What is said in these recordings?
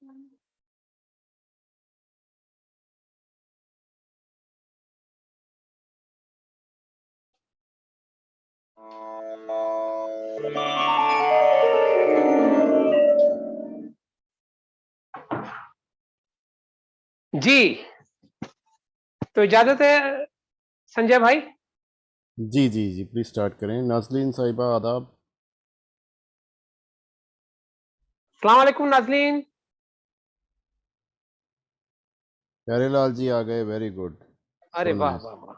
जी, तो इजाजत है संजय भाई। जी जी जी, प्लीज स्टार्ट करें। नाजलीन साहिबा आदाब। अस्सलाम वालेकुम नाजरीन। प्यारे लाल जी आ गए, वेरी गुड, अरे सो वाह नाइस। वाह वाह।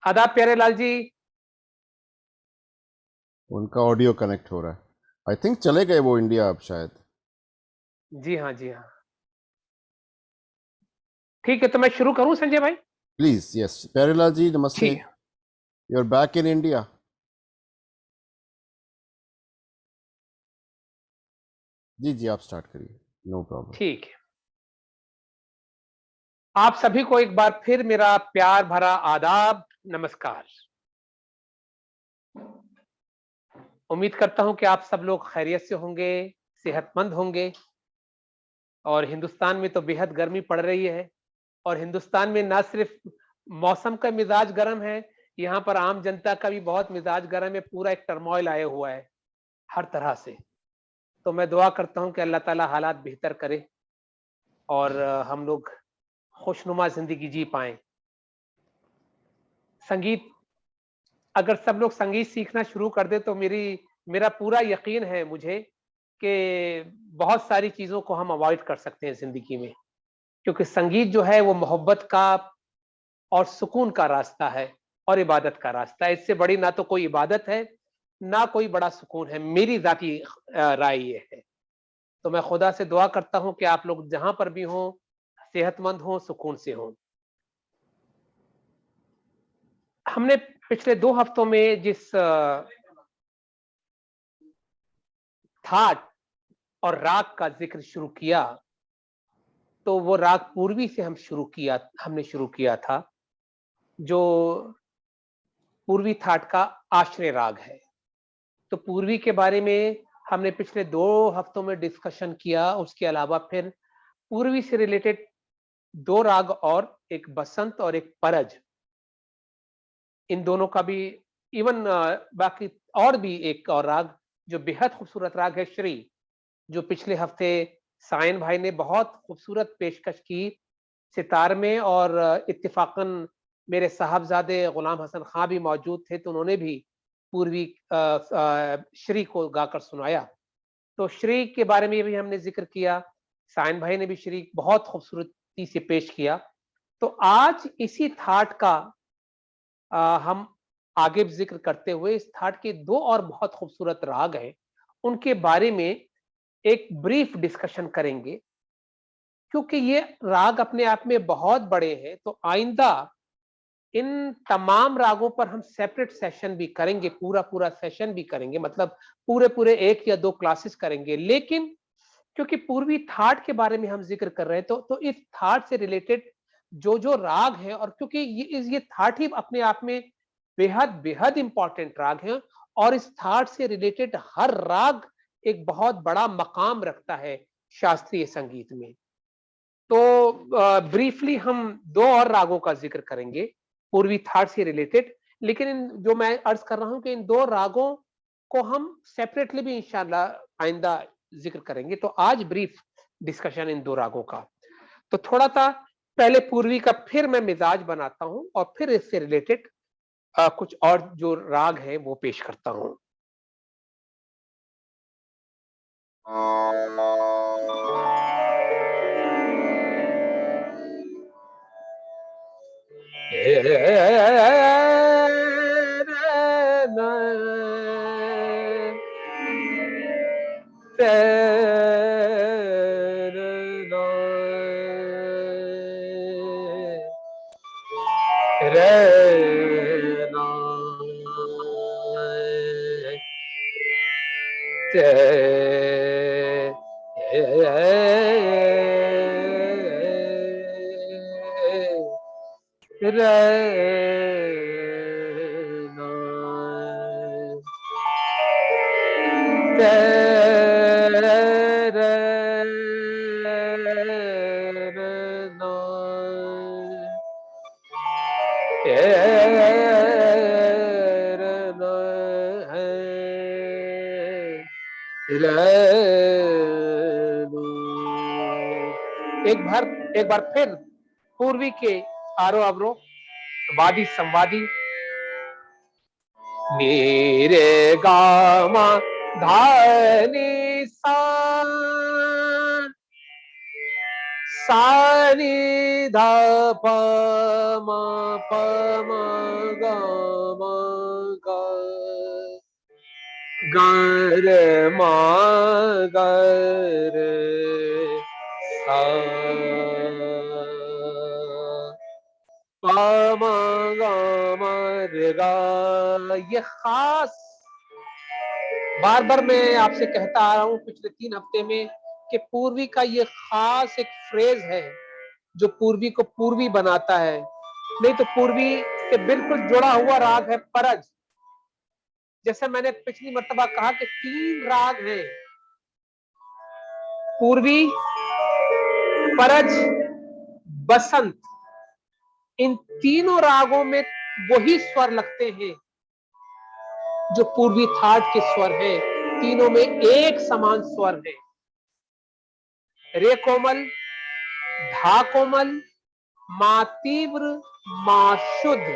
आदाब प्यारे लाल जी। उनका ऑडियो कनेक्ट हो रहा है, आई थिंक चले गए वो इंडिया अब शायद। जी हाँ जी हाँ, ठीक है, तो मैं शुरू करूं संजय भाई। प्लीज यस, प्यारे लाल जी नमस्ते, ठीक, you are back in India. जी जी, आप स्टार्ट करिए, नो प्रॉब्लम। ठीक है। आप सभी को एक बार फिर मेरा प्यार भरा आदाब, नमस्कार। उम्मीद करता हूं कि आप सब लोग खैरियत से होंगे, सेहतमंद होंगे। और हिंदुस्तान में तो बेहद गर्मी पड़ रही है। और हिंदुस्तान में ना सिर्फ मौसम का मिजाज गर्म है, यहाँ पर आम जनता का भी बहुत मिजाज गर्म है। पूरा एक टर्मोइल आया हुआ है हर तरह से। तो मैं दुआ करता हूं कि अल्लाह ताला हालात बेहतर करे और हम लोग खुशनुमा जिंदगी जी पाएं। संगीत, अगर सब लोग संगीत सीखना शुरू कर दे तो मेरा पूरा यकीन है मुझे कि बहुत सारी चीजों को हम अवॉइड कर सकते हैं जिंदगी में। क्योंकि संगीत जो है वो मोहब्बत का और सुकून का रास्ता है और इबादत का रास्ता है। इससे बड़ी ना तो कोई इबादत है, ना कोई बड़ा सुकून है। मेरी जाती राय ये है। तो मैं खुदा से दुआ करता हूं कि आप लोग जहां पर भी हों, सेहतमंद हों, सुकून से हों। हमने पिछले 2 हफ्तों में जिस थाट और राग का जिक्र शुरू किया, तो वो राग पूर्वी से हमने शुरू किया था, जो पूर्वी थाट का आश्रय राग है। तो पूर्वी के बारे में हमने पिछले 2 हफ्तों में डिस्कशन किया। उसके अलावा फिर पूर्वी से रिलेटेड 2 राग और एक बसंत और एक परज, इन दोनों का भी इवन बाकी और भी एक और राग जो बेहद खूबसूरत राग है, श्री, जो पिछले हफ्ते सायन भाई ने बहुत खूबसूरत पेशकश की सितार में। और इत्तेफाकन मेरे साहबजादे गुलाम हसन खां भी मौजूद थे, तो उन्होंने भी पूर्वी श्री को गाकर सुनाया। तो श्री के बारे में भी हमने जिक्र किया। सायन भाई ने भी श्री बहुत खूबसूरती से पेश किया। तो आज इसी थाट का हम आगे जिक्र करते हुए इस थाट के 2 और बहुत खूबसूरत राग हैं, उनके बारे में एक ब्रीफ डिस्कशन करेंगे। क्योंकि ये राग अपने आप में बहुत बड़े हैं, तो आइंदा इन तमाम रागों पर हम सेपरेट सेशन भी करेंगे, पूरा पूरा सेशन भी करेंगे, मतलब पूरे पूरे 1 या 2 क्लासेस करेंगे। लेकिन क्योंकि पूर्वी थाट के बारे में हम जिक्र कर रहे हैं, तो इस थाट से रिलेटेड जो जो राग है, और क्योंकि ये थाट ही अपने आप में बेहद बेहद इंपॉर्टेंट राग है, और इस थाट से रिलेटेड हर राग एक बहुत बड़ा मकाम रखता है शास्त्रीय संगीत में। तो ब्रीफली हम 2 और रागों का जिक्र करेंगे पूर्वी थाट से रिलेटेड। लेकिन जो मैं अर्ज कर रहा हूं कि इन 2 रागों को हम सेपरेटली भी इंशाल्लाह आइंदा जिक्र करेंगे। तो आज ब्रीफ डिस्कशन इन 2 रागों का। तो थोड़ा सा पहले पूर्वी का फिर मैं मिजाज बनाता हूं और फिर इससे रिलेटेड कुछ और जो राग है वो पेश करता हूं। एक बार फिर पूर्वी के आरोह अवरोह, वादी संवादी। मेरे गामा धानी सा, सानी धा प म प म ग म ग, ग रे म ग रे सा, प म ग म रे गा। ये खास बार बार मैं आपसे कहता आ रहा हूं पिछले 3 हफ्ते में कि पूर्वी का ये खास एक फ्रेज है जो पूर्वी को पूर्वी बनाता है। नहीं तो पूर्वी से बिल्कुल जुड़ा हुआ राग है परज। जैसे मैंने पिछली मर्तबा कहा कि 3 राग हैं, पूर्वी, परज, बसंत। इन तीनों रागों में वही स्वर लगते हैं जो पूर्वी थाट के स्वर हैं। तीनों में एक समान स्वर है, रे कोमल, धा कोमल, मा तीव्र, मा शुद्ध।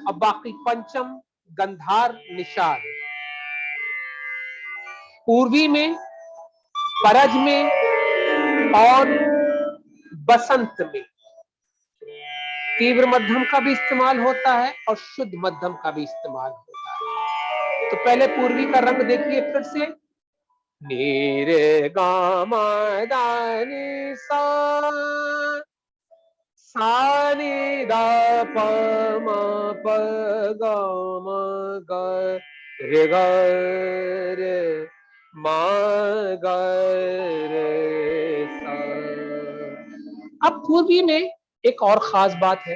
अब बाकी पंचम, गंधार, निषाद। पूर्वी में, परज में और बसंत में तीव्र मध्यम का भी इस्तेमाल होता है और शुद्ध मध्यम का भी इस्तेमाल होता है। तो पहले पूर्वी का रंग देखिए फिर से। नीरे गामा दानी सा, सानी दा प म प ग म ग रे ग रे म ग रे सा। अब पूर्वी में एक और खास बात है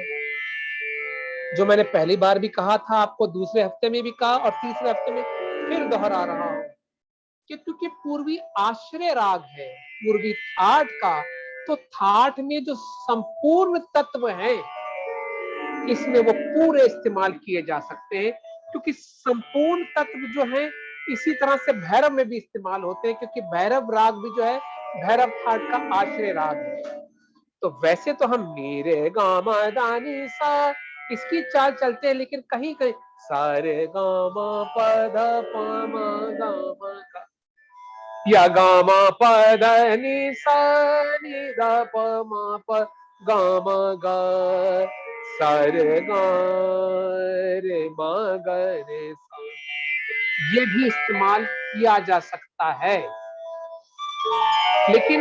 जो मैंने पहली बार भी कहा था आपको, दूसरे हफ्ते में भी कहा और तीसरे हफ्ते में फिर दोहरा रहा हूं कि क्योंकि पूर्वी आश्रय राग है पूर्वी थाट का, तो थाट में जो संपूर्ण तत्व है इसमें वो पूरे इस्तेमाल किए जा सकते हैं। क्योंकि संपूर्ण तत्व जो है इसी तरह से भैरव में भी इस्तेमाल होते हैं, क्योंकि भैरव राग भी जो है भैरव थाट का आश्रय राग है। तो वैसे तो हम नीरे गामा दानी सा इसकी चाल चलते हैं, लेकिन कहीं कहीं सारे गामा पद प म ग म ग, या गामा पद नि सा नि द प म प ग म ग, सारे ग रे म ग रे सा, ये भी इस्तेमाल किया जा सकता है। लेकिन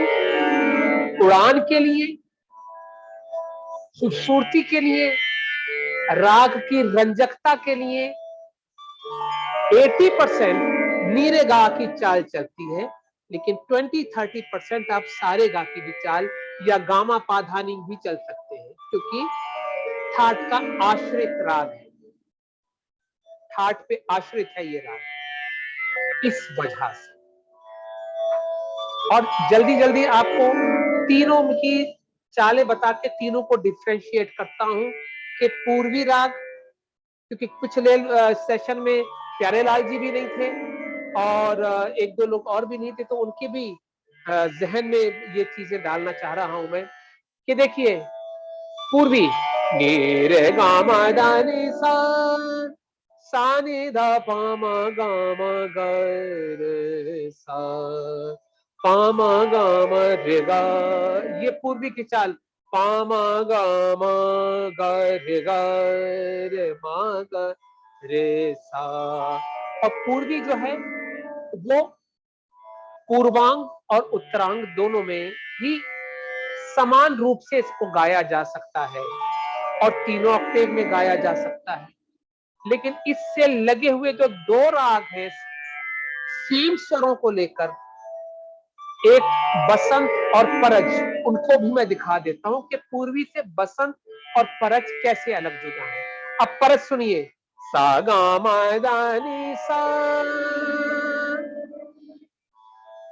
उड़ान के लिए, खूबसूरती के लिए, राग की रंजकता के लिए 80% नीरे गा की चाल चलती है, लेकिन 20-30% आप सारे गा की भी चाल या गामा पाधानी भी चल सकते हैं, क्योंकि ठाट का आश्रित राग है, ठाट पे आश्रित है ये राग, इस वजह से। और जल्दी जल्दी आपको तीनों की चालें बता के तीनों को डिफ्रेंशिएट करता हूं कि पूर्वी राग, क्योंकि पिछले सेशन में प्यारेलाल जी भी नहीं थे और एक दो लोग और भी नहीं थे, तो उनके भी जहन में ये चीजें डालना चाह रहा हूं मैं कि देखिए पूर्वी नीरे गामा दानी सा, सानी धा पामा गामा ग रे सा, पामा गामा रे गा, ये पूर्वी की चाल। पामा गामा ग रे गा रे मा ग रे सा। और पूर्वी जो है वो पूर्वांग और उत्तरांग दोनों में ही समान रूप से इसको गाया जा सकता है और तीनों ऑक्टेव में गाया जा सकता है। लेकिन इससे लगे हुए जो 2 राग हैं सेम स्वरों को लेकर, एक बसंत और परज, उनको भी मैं दिखा देता हूं कि पूर्वी से बसंत और परज कैसे अलग जुदा है। अब परज सुनिए, सा गा मा दा नी सा।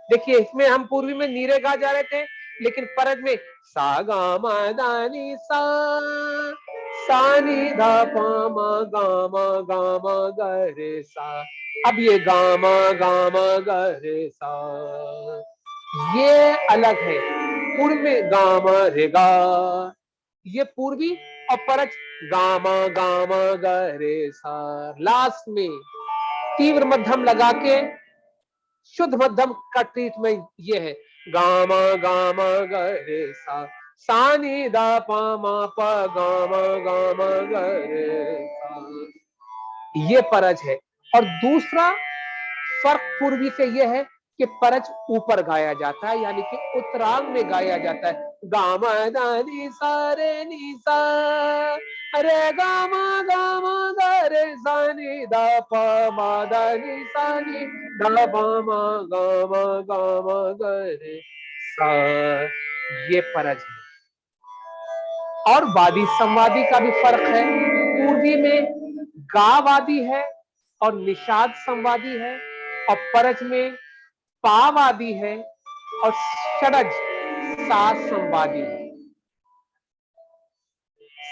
देखिए इसमें हम पूर्वी में नीरे गा जा रहे थे, लेकिन परज में सा गा मा दा नी सा, सा नि धा पा मा गा मा गा मा ग रे सा। अब ये गा मा ग रे सा ये अलग है। पूर्व में गा मा रे गा, ये पूर्वी, और परच गामा गामा ग रे सा। लास्ट में तीव्र मध्यम लगा के शुद्ध मध्यम का ट्रीटमेंट ये है, गामा गामा ग रे सा, सा नि दा पा मा प गामा गामा ग रे सा। ये परज है। और दूसरा फर्क पूर्वी से यह है कि परज ऊपर गाया जाता है, यानी कि उत्तरांग में गाया जाता है। गामा नी सा रे नी सा, रे गामा गामा ग रे सा नि दा प मा दा नी सा नि दा पा मा गामा ग रे सा। ये परज है। और वादी संवादी का भी फर्क है। पूर्वी में गावादी है और निषाद संवादी है, और परज में पावादी है और षडज सा संवादी है।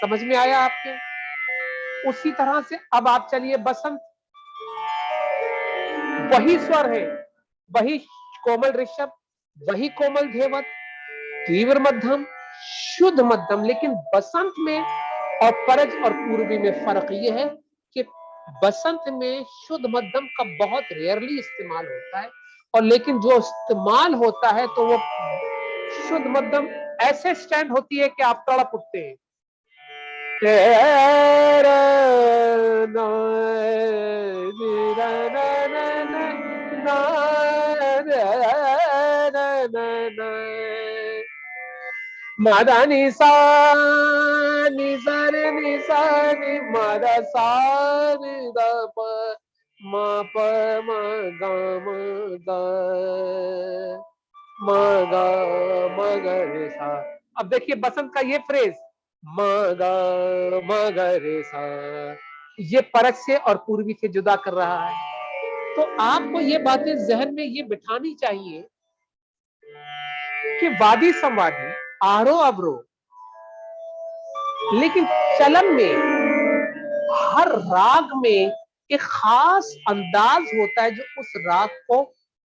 समझ में आया आपके? उसी तरह से अब आप चलिए बसंत, वही स्वर है, वही कोमल ऋषभ, वही कोमल धेवत, तीव्र मध्यम, शुद्ध मध्यम, लेकिन बसंत में और परज और पूर्वी में फर्क यह है कि बसंत में शुद्ध मध्यम का बहुत रेयरली इस्तेमाल होता है, और लेकिन जो इस्तेमाल होता है तो वो शुद्ध मध्यम ऐसे स्टैंड होती है कि आप तड़प उठते हैं। मादा नि सा नि सा रे नि सा नि मादा सा नि दा प मा प म गा म गा म गा म ग रे सा। अब देखिए बसंत का ये फ्रेज म गा म ग रे सा, ये परज से और पूर्वी से जुदा कर रहा है। तो आपको ये बातें जहन में ये बिठानी चाहिए कि वादी संवादी, आरोह अवरोह, लेकिन चलन में हर राग में एक खास अंदाज होता है जो उस राग को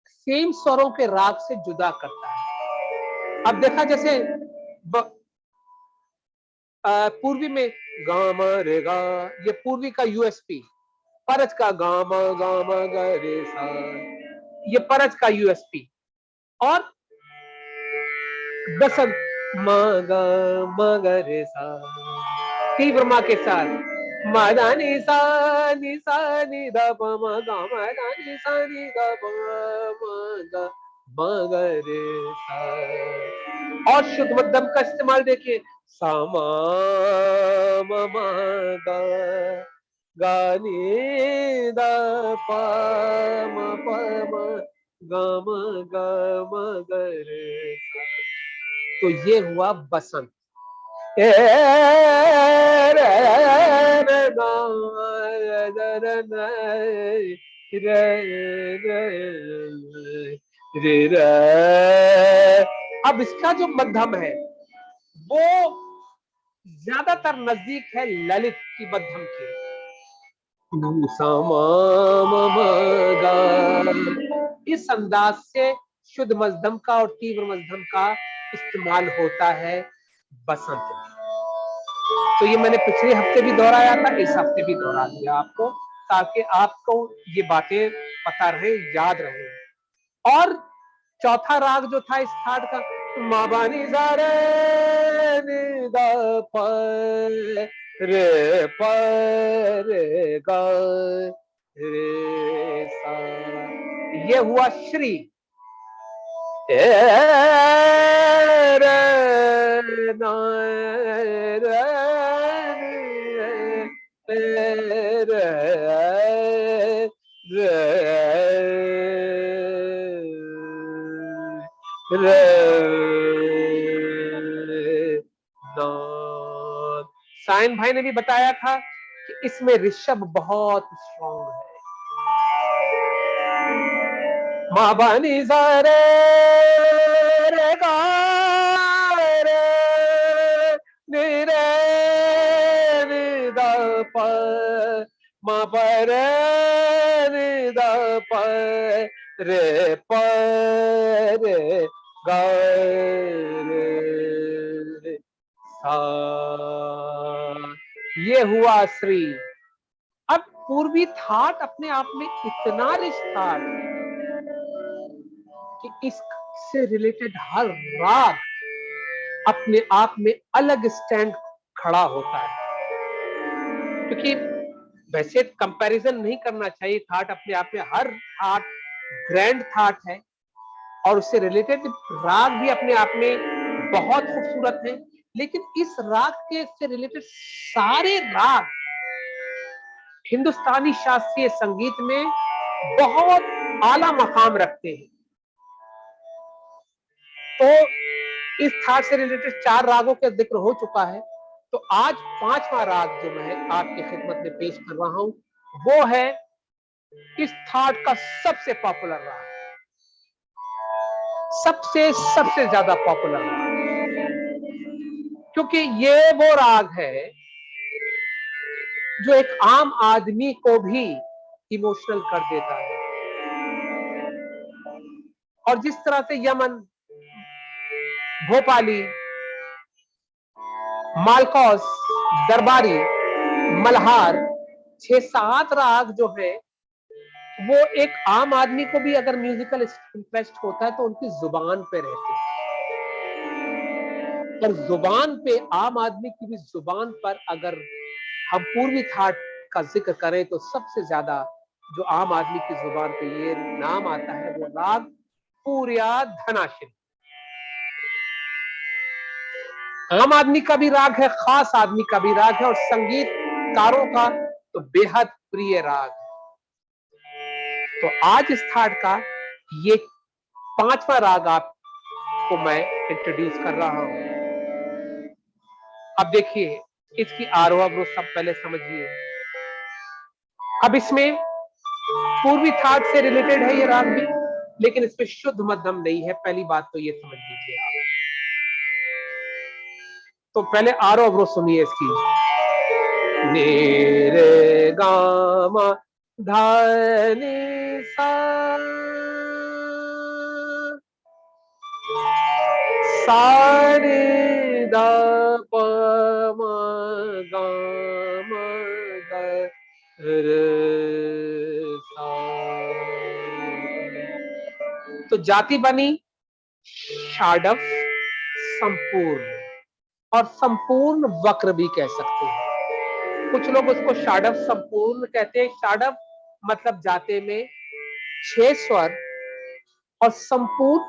सेम स्वरों के राग से जुदा करता है। अब देखा जैसे पूर्वी में गामा रे गा, ये पूर्वी का यूएसपी, परज का गामा गामा ग रे सा, ये परज का यूएसपी। और बसंत म ग म ग रे सा, तीव्र माँ के साथ म दा नि सा नि द प म गा म दा नि सा नि द प म ग म ग रे सा। और शुद्ध मध्यम का इस्तेमाल देखिए, सा म म ग गा नि द प म ग म ग म ग रे सा। तो ये हुआ बसंत। अब इसका जो मध्यम है वो ज्यादातर नजदीक है ललित की मध्यम के। इस अंदाज से शुद्ध मध्यम का और तीव्र मध्यम का इस्तेमाल होता है बसंत में। तो ये मैंने पिछले हफ्ते भी दोहराया था, इस हफ्ते भी दोहरा दिया आपको, ताकि आपको ये बातें पता रहे, याद रहे। और चौथा राग जो था इस थाट का, मा बा नि सा रे नि द प रे गा रे सा, ये हुआ श्री। सायन भाई ने भी बताया था कि इसमें ऋषभ बहुत स्ट्रॉन्ग है। मा बा नि सा रे रे गा रे नि रे म प रे नि द प रे प रे ग रे सा। ये हुआ श्री। अब पूर्वी थाट अपने आप में इतना रिच था कि इससे रिलेटेड हर राग अपने आप में अलग स्टैंड खड़ा होता है। क्योंकि वैसे कंपैरिजन नहीं करना चाहिए, थाट अपने आप में हर थाट ग्रैंड थाट है और उससे रिलेटेड राग भी अपने आप में बहुत खूबसूरत है, लेकिन इस राग के से रिलेटेड सारे राग हिंदुस्तानी शास्त्रीय संगीत में बहुत आला मकाम रखते हैं। तो इस थाट से रिलेटेड 4 रागों का जिक्र हो चुका है, तो आज 5वां राग जो मैं आपकी खिदमत में पेश कर रहा हूं वो है इस थाट का सबसे पॉपुलर राग, सबसे ज्यादा पॉपुलर राग, क्योंकि ये वो राग है जो एक आम आदमी को भी इमोशनल कर देता है। और जिस तरह से यमन, भोपाली, मालकौस, दरबारी, मल्हार 6-7 राग जो है वो एक आम आदमी को भी अगर म्यूजिकल इंटरेस्ट होता है तो उनकी जुबान पे रहते हैं। और जुबान पे, आम आदमी की भी जुबान पर अगर हम पूर्वी थाट का जिक्र करें तो सबसे ज्यादा जो आम आदमी की जुबान पे ये नाम आता है वो राग पूर्या धनाश्री। आम आदमी का भी राग है, खास आदमी का भी राग है और संगीतकारों का तो बेहद प्रिय राग है। तो आज इस थाट का ये 5वां राग आपको मैं इंट्रोड्यूस कर रहा हूं। अब देखिए इसकी आरोह अवरोह सब पहले समझिए। अब इसमें पूर्वी थाट से रिलेटेड है ये राग भी, लेकिन इसमें शुद्ध मध्यम नहीं है, पहली बात तो ये समझ लीजिए आप। तो पहले आरोह अवरोह सुनिए इसकी। ने रे गा मा धा नि सा, सा रे दा प म गा म ग रे सा। तो जाति बनी षाडव संपूर्ण, और संपूर्ण वक्र भी कह सकते हैं। कुछ लोग उसको षाडव संपूर्ण कहते हैं। षाडव मतलब जाते में 6 स्वर और संपूर्ण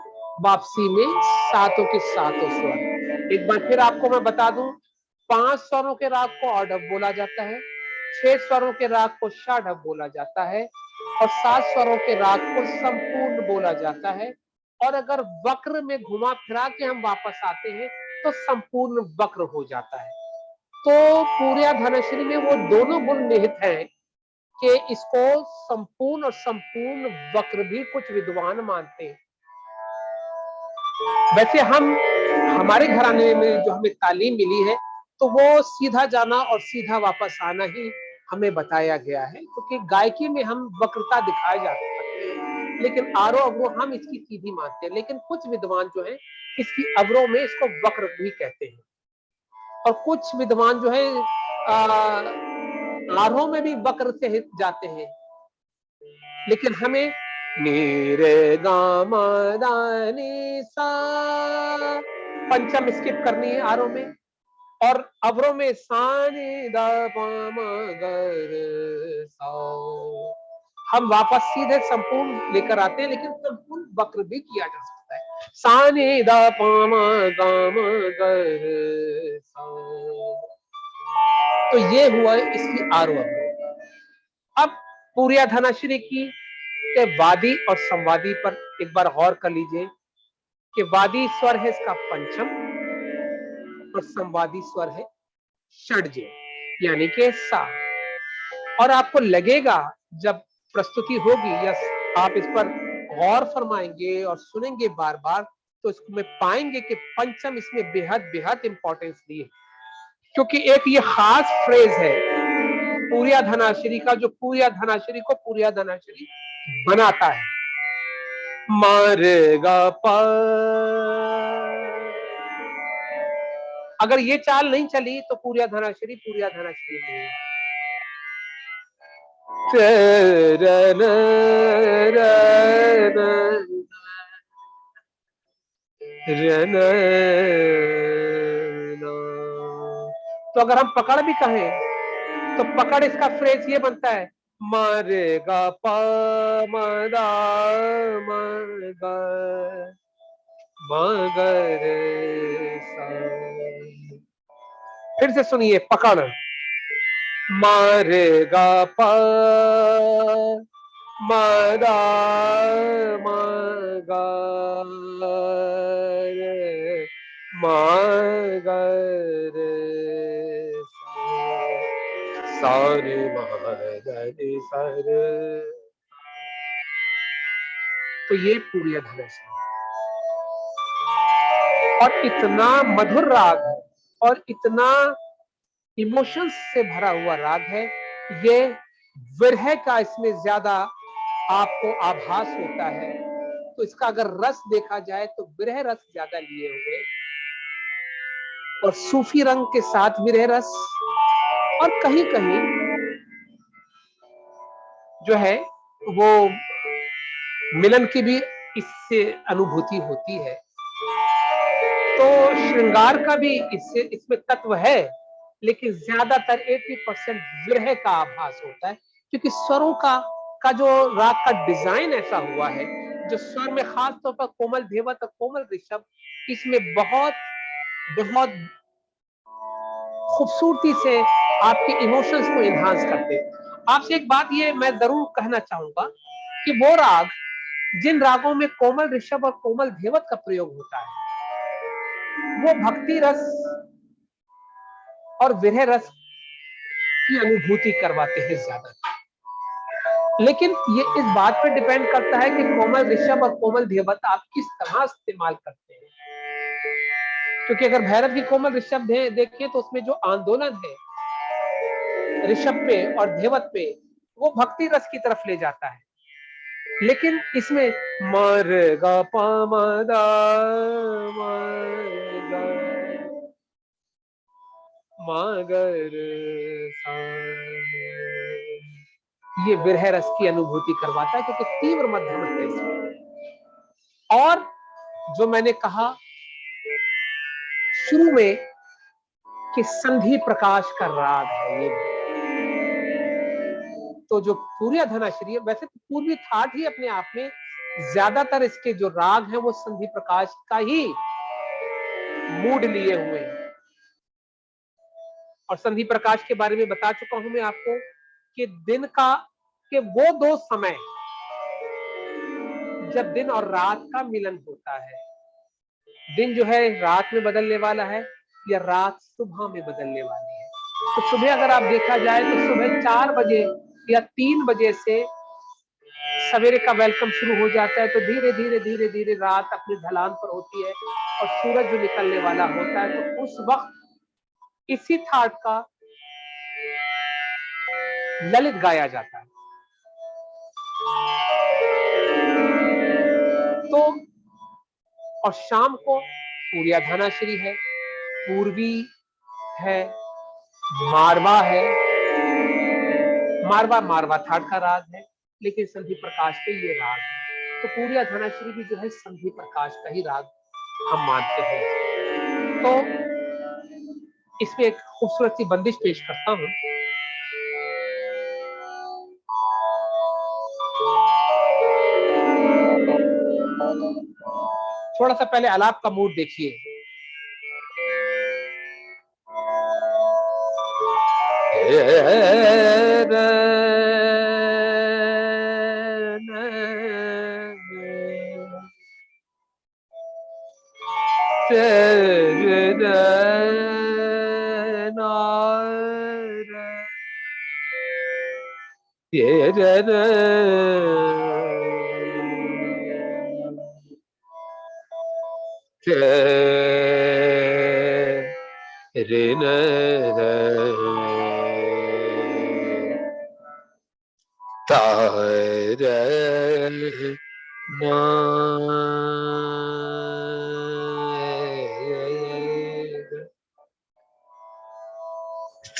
वापसी में सातों के सातों स्वर। एक बार फिर आपको मैं बता दूं, 5 स्वरों के राग को ऑर्डव बोला जाता है, 6 स्वरों के राग को षाडव बोला जाता है और 7 स्वरों के राग को संपूर्ण बोला जाता है। और अगर वक्र में घुमा फिरा के हम वापस आते हैं तो संपूर्ण वक्र हो जाता है। तो पूर्या धनश्री में वो दोनों गुण निहित हैं कि इसको संपूर्ण और संपूर्ण वक्र भी कुछ विद्वान मानते हैं। वैसे हमारे घराने में जो हमें तालीम मिली है तो वो सीधा जाना और सीधा वापस आना ही हमें बताया गया है, क्योंकि गायकी में हम वक्रता दिखाए जा सकते हैं, लेकिन आरोह अवरोह हम इसकी सीधी मानते हैं। लेकिन कुछ विद्वान जो है इसकी अवरोह में इसको वक्र भी कहते हैं, और कुछ विद्वान जो है आरोह में भी वक्र से जाते हैं। लेकिन हमें नी रे गा मा दा नी सा पंचम स्किप करनी है आरोह में, और अवरोह में सा नी दा पा मा गा रे सा। हम वापस सीधे संपूर्ण लेकर आते हैं, लेकिन संपूर्ण वक्र भी किया जा सकता है। सा नी दा पा मा गा मा गा रे सा। तो ये हुआ इसकी आरोह अवरोह। अब पूर्या धनाश्री की के वादी और संवादी पर एक बार गौर कर लीजिए कि वादी स्वर है इसका पंचम और संवादी स्वर है षड्ज, यानी कि सा। और आपको लगेगा जब प्रस्तुति होगी या आप इस पर गौर फरमाएंगे और सुनेंगे बार बार तो इसमें पाएंगे कि पंचम इसमें बेहद बेहद इंपॉर्टेंस दी है, क्योंकि एक ये खास फ्रेज है पूर्या धनाश्री का, जो पूर्या धनाश्री को पूर्या धनाश्री बनाता है। मारेगा पा, अगर ये चाल नहीं चली तो पूर्या धनाश्री नहीं है। तो अगर हम पकड़ भी कहें तो पकड़ इसका फ्रेज ये बनता है, मारेगा पा मदा मगा मगर सा। फिर से सुनिए, पकड़, मारेगा पा मदा मगा मगर सारे महादनि सर। तो ये पूरी धनुष है और इतना मधुर राग है और इतना इमोशंस से भरा हुआ राग है। ये विरह का इसमें ज्यादा आपको आभास होता है। तो इसका अगर रस देखा जाए तो विरह रस ज्यादा लिए हुए और सूफी रंग के साथ विरह रस, और कहीं कहीं जो है वो मिलन की भी इससे अनुभूति होती है। तो श्रृंगार का भी इसमें तत्व है, लेकिन ज्यादातर 80% विरह का आभास होता है, क्योंकि स्वरों का जो राग का डिजाइन ऐसा हुआ है, जो स्वर में खास तौर पर कोमल धेवत और कोमल ऋषभ इसमें बहुत बहुत खूबसूरती से आपके इमोशंस को इन्हांस करते हैं। आपसे एक बात ये मैं जरूर कहना चाहूंगा कि वो राग, जिन रागों में कोमल ऋषभ और कोमल धेवत का प्रयोग होता है, वो भक्ति रस और विरह रस की अनुभूति करवाते हैं ज्यादा। लेकिन ये इस बात पर डिपेंड करता है कि कोमल ऋषभ और कोमल धेवत आप किस तरह इस्तेमाल करते हैं। क्योंकि अगर भैरव की कोमल ऋषभ देखें तो उसमें जो आंदोलन है ऋषभ पे और धेवत पे, वो भक्ति रस की तरफ ले जाता है। लेकिन इसमें मरेगा पामदा मगर ये विरह रस की अनुभूति करवाता है, क्योंकि तीव्र मध्यम है इसमें। और जो मैंने कहा शुरू में कि संधि प्रकाश का राग है ये, तो जो पूर्या धनाश्री है, वैसे तो पूर्वी थाट ही अपने आप में ज्यादातर इसके जो राग हैं वो संधि प्रकाश का ही मूड लिए हुए हैं। और संधि प्रकाश के बारे में बता चुका हूं मैं आपको कि दिन का कि वो दो समय जब दिन और रात का मिलन होता है, दिन जो है रात में बदलने वाला है या रात सुबह में बदलने वाली है। तो सुबह अगर आप देखा जाए तो सुबह 4 बजे या 3 बजे से सवेरे का वेलकम शुरू हो जाता है, तो धीरे धीरे धीरे धीरे रात अपनी ढलान पर होती है और सूरज जो निकलने वाला होता है, तो उस वक्त इसी थाट का ललित गाया जाता है। तो और शाम को पूर्या धनाश्री है, पूर्वी है, मारवा है। मारवा थाट का राग है, लेकिन संधि प्रकाश के ये राग है। तो पूर्या धनाश्री भी जो है संधि प्रकाश का ही राग हम मानते हैं। तो इसमें एक खूबसूरत सी बंदिश पेश करता हूं। थोड़ा सा पहले आलाप का मूड देखिए। तारे ना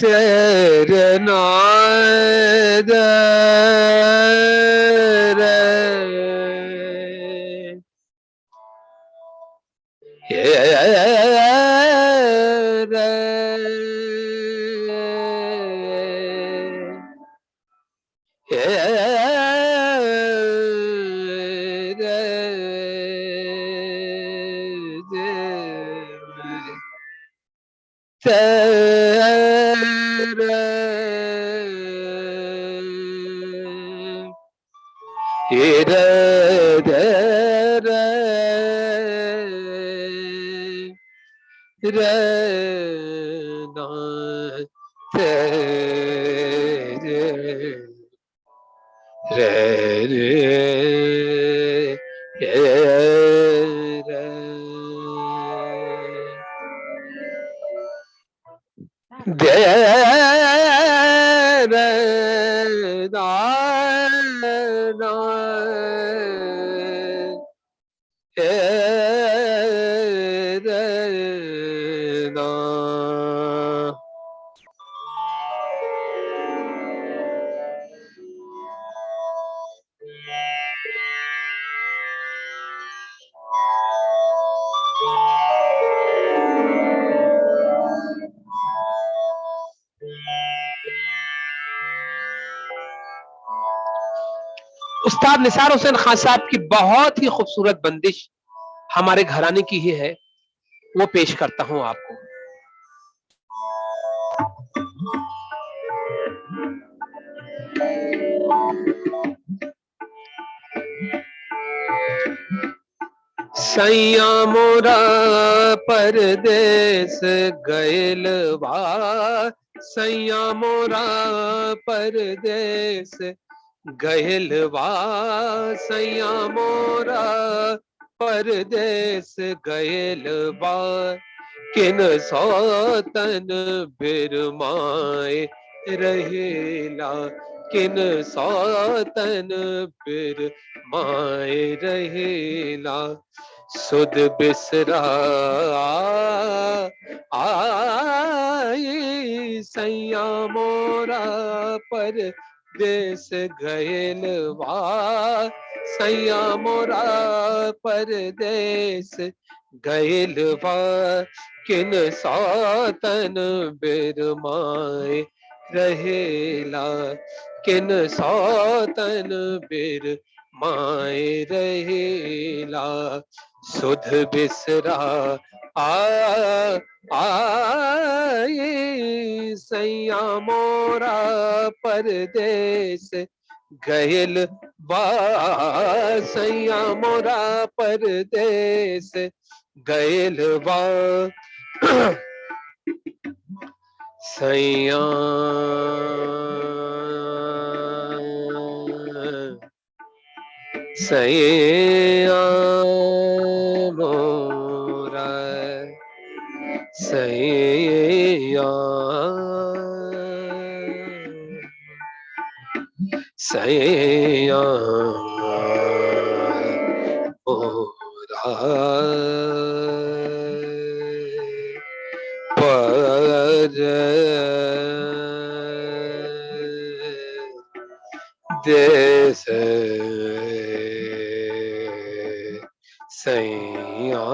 तेरे नाद रे उस्ताद निसार हुसैन खान साहब की बहुत ही खूबसूरत बंदिश हमारे घराने की ही है, वो पेश करता हूं आपको। सैया मोरा परदेस गैलवा, सैया मोरा परदेस गैलवा, सैया मोरा परदेस गैलवा, किन सौतन बिरमाए रहेला, किन सौतन बिरमाए रहेला, सुध बिसरा आई सैया मोरा पर देश गैलवा, सैया मोरा परदेस गैलवा, किन सौतन बिरमाए रहेला, किन सौतन बिरमाए रहेला, सुध बिसरा आई सैया मोरा परदेस गैलवा, सैया मोरा परदेस गैलवा, सैया सैया मोरा, सैया सैया मोरा परदेस सैया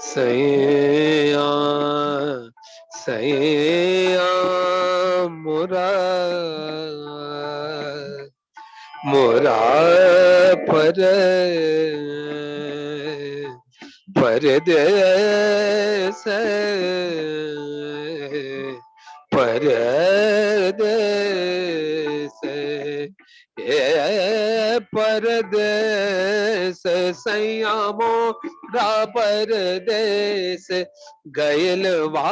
सैया सैया मोरा मोरा परदेस परदेस परदेस सैया मोरा परदेस गैलवा,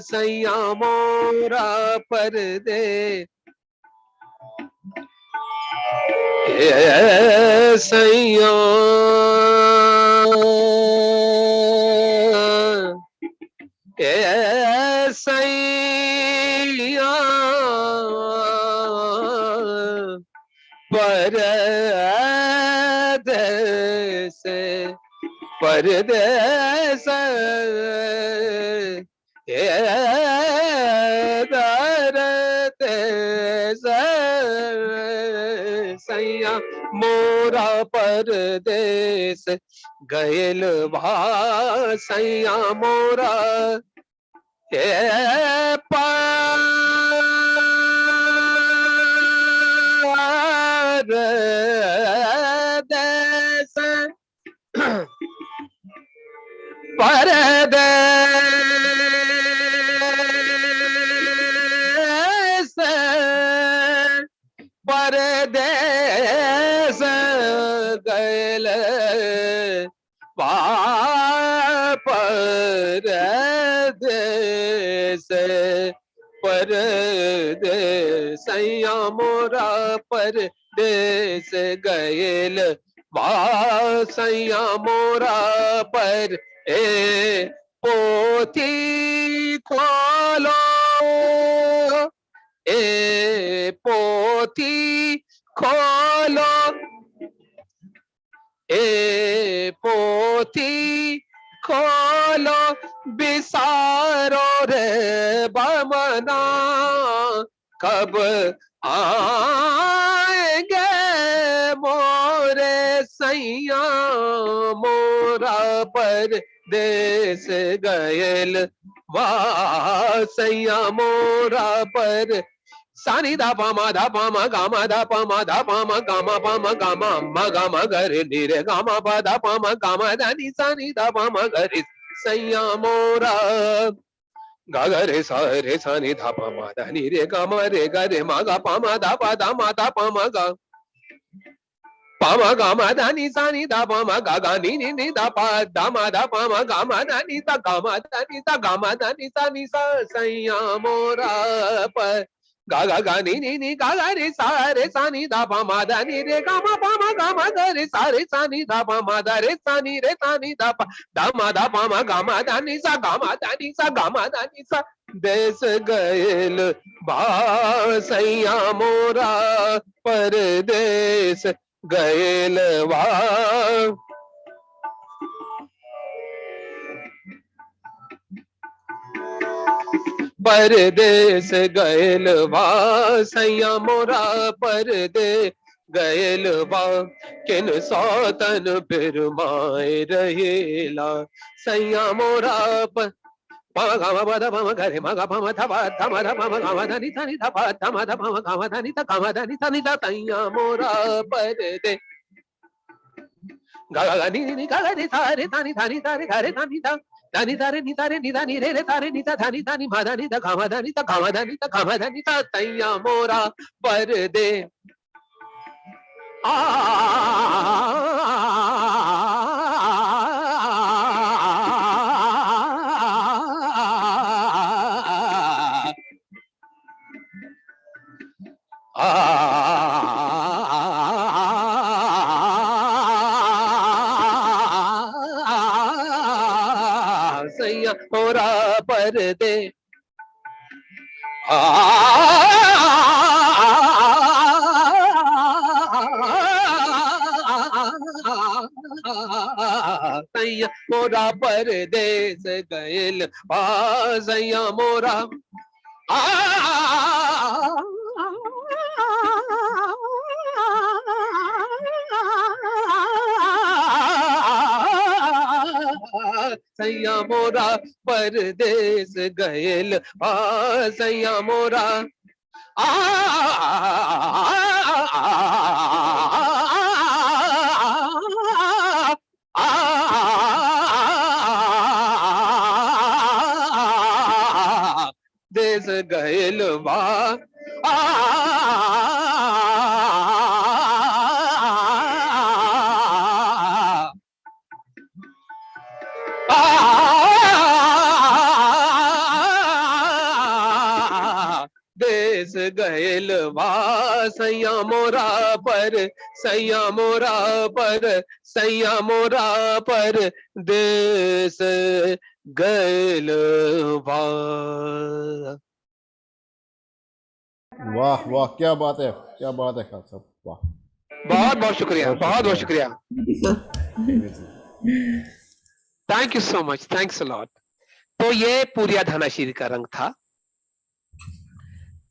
सैया मोरा परदेस सैया सैया परदेस परदेस ये दरदेस सैया मोरा परदेस गयल भासैया मोरा ये परदेस परदेस परदेस गयल परदेस परदेसैया मोरा परदेस गयल वासैया मोरा पर ए पोथी खोलो ए पोथी खोलो ए पोथी खोलो बिसारो रे बमना कब आएंगे मोरे सैया मोरा पर देश गयल वासैया मोरा पर सानी दा पामा गामा दा पामा गामा पामा गामा अम्मा गामा गरे नीरे गामा पा दा पामा गामा दानी सानी दा पामा गरे सैया मोरा गागरे सारे सानी धा पामा दानी रे गामा रे गरे मागा पामा दा माता पामा गा पामा गामा दानी सानी दा पामा गागा नी नी नी दा पा दा मा दा पामा गामा दानी ता गामा दानी सानी सा सैया मोरा पर गागा गा नी नी नी गागा रे सारे सानी दा पामा दानी रे गामा पामा गामा रे सारे सानी दा पामा दा रे सानी दा पा दा मा दा पामा गामा दानी सा देश गयल भासैया मोरा परदेस गयल वा परदेस गयल वासैया मोरा परदे गयल वा किन सौतन फिर माए रहेला सैया मोरा पर पामा गामा पदा पामा गरे मागा पामा धपा धमा धपा गामा धनी धनी धपा धमा धपा गामा धनी ध गामा धनी धनी ध सैया मोरा परदे गा गा नी नी गा रे सारे धनी धनी धरे घरे धनी ध धनी धरे नी धरे नी धनी रे रे तारे नी ध धनी धनी मा धनी ध गामा धनी ध गामा धनी ध गामा धनी ध सैया मोरा परदे आ सैया मोरा परदे सैया मोरा परदेस गयल सैया मोरा सैया मोरा परदेस गयल सैया मोरा देश गयल बा देश गयल सैया मोरा पर सैया मोरा पर सैया मोरा पर देश गयल वाह वाह, क्या बात है खान साहब, वाह। बहुत बहुत शुक्रिया, बहुत बहुत शुक्रिया। Beautiful. Thank you so much, thanks a lot. तो ये पूरिया धनाशीर का रंग था।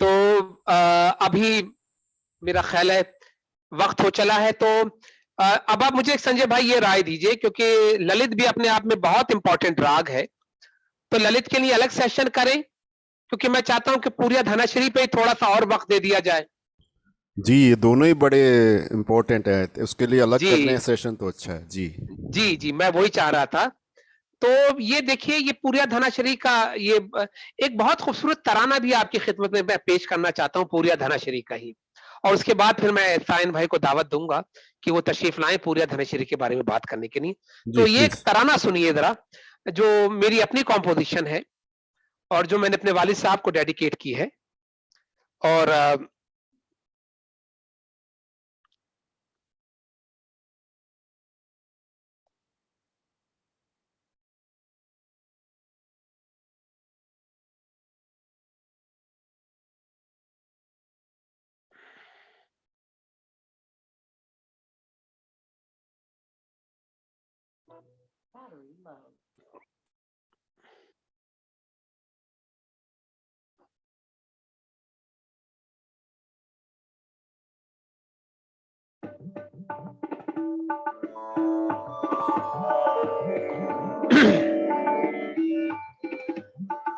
तो अभी मेरा ख्याल है वक्त हो चला है, तो अब आप मुझे संजय भाई ये राय दीजिए, क्योंकि ललित भी अपने आप में बहुत इंपॉर्टेंट राग है, तो ललित के लिए अलग सेशन करें, क्योंकि मैं चाहता हूं कि पूरिया धनाश्री पे थोड़ा सा और वक्त दे दिया जाए। जी, ये दोनों ही बड़े इम्पोर्टेंट है, उसके लिए अलग जी करने सेशन तो अच्छा है। जी जी जी, मैं वही चाह रहा था। तो ये देखिए, ये पूरिया धनाश्री का ये एक बहुत खूबसूरत तराना भी आपकी खिदमत में मैं पेश करना चाहता हूँ, पूरिया धनाश्री का ही। और उसके बाद फिर मैं सायन भाई को दावत दूंगा कि वो तशरीफ लाएं पूरिया धनाश्री के बारे में बात करने के लिए। जी तो ये एक प्लीज। तराना सुनिए जरा, जो मेरी अपनी कॉम्पोजिशन है और जो मैंने अपने वालिद साहब को डेडिकेट की है। और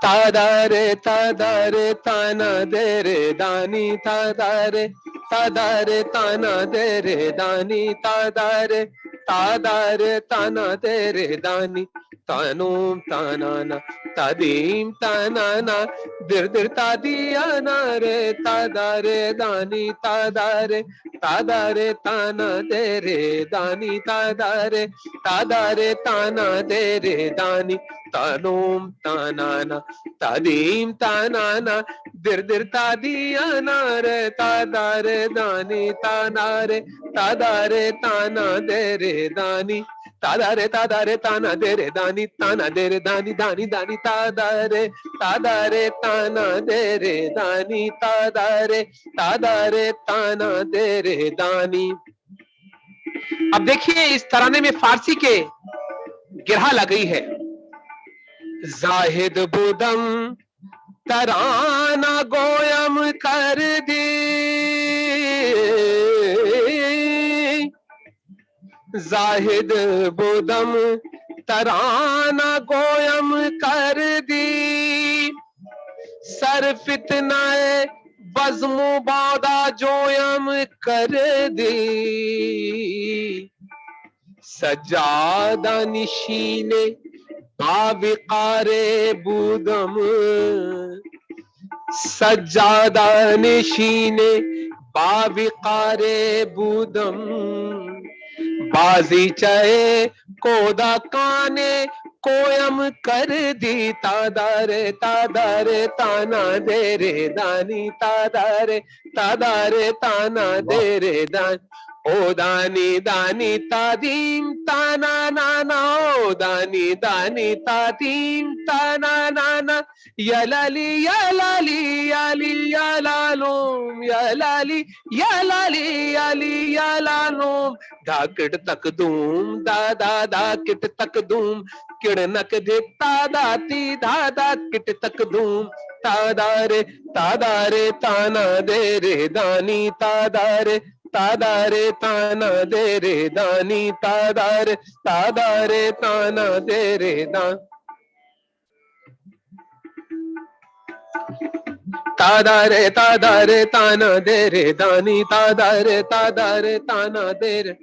तादारे तादारे ताना दे रे दानी, तादारे तादारे ताना दे रे दानी, तादारे तादारे ताना दे रे दानी, तानूम तानाना तादीम तानाना दिर दिर तादिया ना रे, तादारे दानी तादारे तादारे ताना दे रे दानी, तादारे तादारे ताना दे रे दानी, तानूम तानाना तादीम तानाना दिर दिर तादिया ना रे, तादारे दानी तानारे तादारे ताना दे रे दानी, तादारे तादारे ताना दे रे दानी, ताना दे रे दानी दानी दानी, तादारे तादारे ताना दे रे दानी, तादारे तादारे ताना दे रे दानी। अब देखिए, इस तराने में फारसी के गिरहा लगी है। जाहिद बुदम तराना गोयम कर दी, जाहिद बुदम तराना गोयम कर दी, सर फितनाए बज़्मो बादा जोयम कर दी, सजादा निशीने बाविकारे बुदम, सज्जादा निशीने बाविकारे बुदम, बाजी चए कोदा काने कोयम कर दी, तादारे तादारे ताना दे रे दानी, तादारे तादारे ताना दे रे दानी, ओ दानी दानी तादीम ताना नाना, ओ दानी दानी तादीम ताना नाना, यलाली यलाली याली यलालूम, यलाली यलाली याली यलालूम, धाकिट तक दूम दादा धाकिट तक दूम, किड़नक दे तादा ती दादा किट तक दूम, तादारे तादारे ताना दे रे दानी, तादारे तादारे ताना दे रे दानी, तादारे तादारे ताना दे रे दानी, तादारे तादारे ताना दे रे दानी, तादारे तादारे ताना दे रे,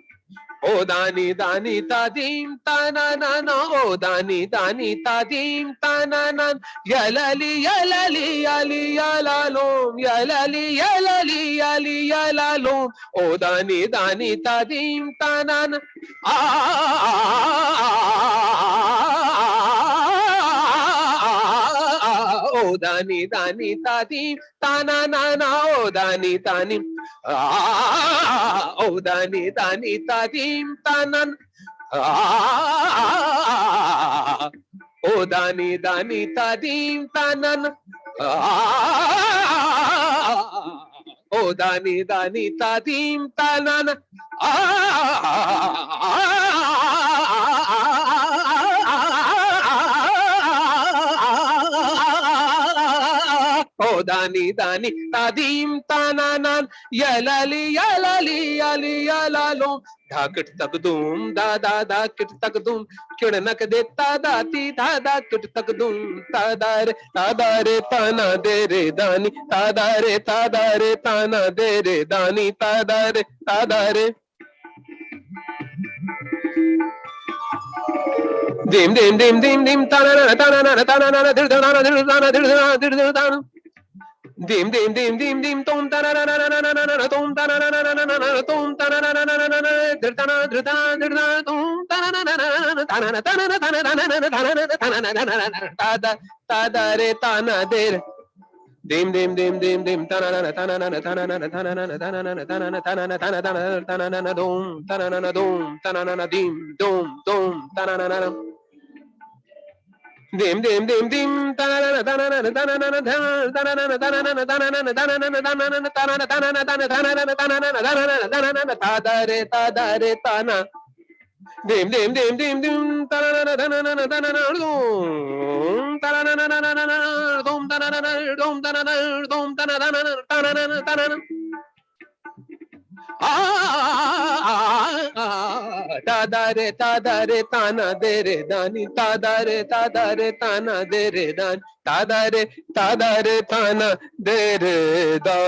ओ दानी दानी तादीम ताना नाना, ओ दानी दानी तादीम ताना नान, यलाली यलाली याली यलालूम, यलाली यलाली याली यलालूम, ओ दानी दानी तादीम ताना ना, ओ दानी दानी तादीम ताना नाना, ओ दानी दानी ओ दानी दानी तादीम तानन, ओ दानी दानी तादीम तानन, ओ दानी दानी तादीम तानाना ओ दानी दानी तादीम तानानान यलाली यलाली यली यलालो धाकट तक दूम दादा दा किट तक दूम किड़नक देता दाती दादा किट तक दूम तादारे ताना दे रे दानी तादारे ताना दे रे दानी तादारे dim dim dim dim dim tanana tanana tanana dirdana dirdana dirdana dirdana dim dim dim dim dim tom tanana tom tanana tom tanana dirdana dirdana dirdana tom tanana tanana tanana tanana tada tana de dim dim dim dim dim tanana tanana tanana tanana tanana tanana tanana tanana tanana dum tanana dim dum tanana dim dim dim dim tanana tanana tanana tanana tanana tanana tanana tanana tadare tana dim dim dim dim dim tanana tanana tanana dum tanana dum tanana dum tanana dum tanana tanana tadare tana de re dani tadare tana de re dan tadare tana de re da